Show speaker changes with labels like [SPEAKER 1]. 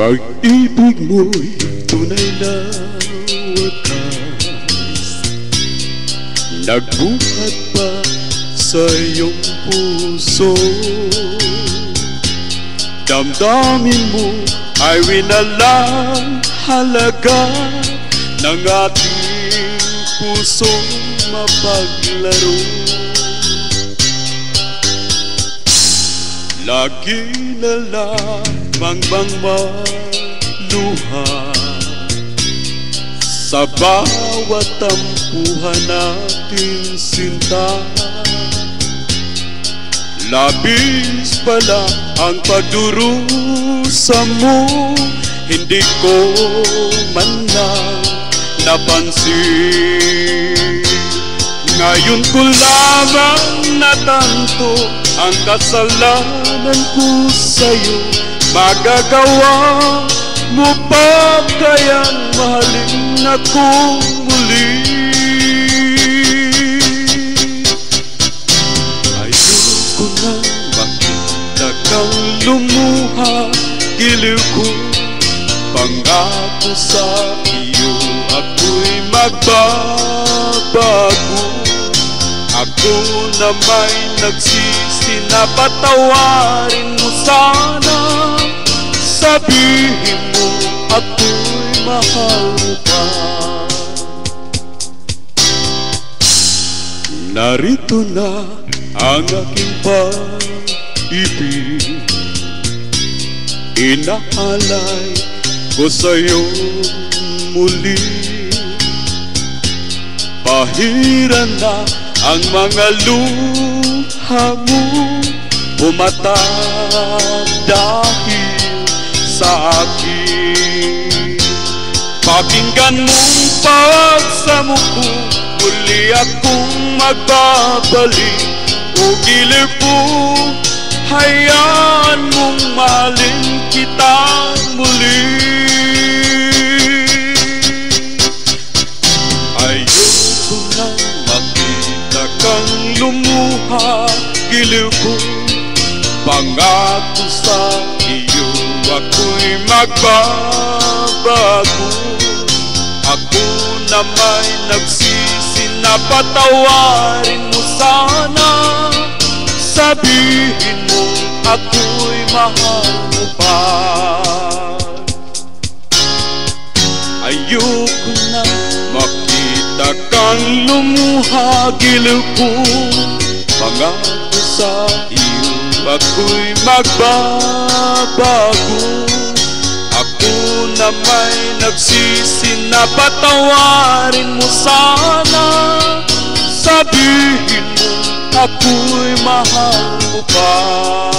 [SPEAKER 1] Pag-ibig mo'y tunay na wakas, nagbuhat pa sa iyong puso. Damdamin mo ay winalang halaga ng ating pusong mapaglaro. Lagi na lamang bang maluha sa bawat tampuhan natin sinta. Labis pala ang pagdurusa mo, hindi ko man lang napansin. Ngayon ko lamang natanto ang kasalanan ko sa'yo. Magagawa mo pa kayang mahalin ako muli? Ayoko nang makita kang lumuha, giliw ko. Pangako sa iyo ako'y magbabago. Ako na may nagsisi na patawarin mo sana. Sabihin mo ako'y mahal mo pa. Narito na ang aking pag-ibig, inaalay ko sa'yo muli. Pahiran na ang mga luha mo, bumatag dahil sa akin. Pakinggan mong pagsamo ko, muli akong magbabalik. O giliw ko, hayaan mong mahalin kita muli. Ayoko nang makita kang lumuha, giliw ko. Pangako sa iyo ako'y magbabago. Ako na may nagsisi na patawarin mo sana. Sabihin mo ako'y mahal mo pa. Ayoko na makita kang lumuha, giliw ko. Pangako sa iyo ako'y magbabago. Ako na may nagsisi na patawarin mo sana. Sabihin mo ako'y mahal mo pa.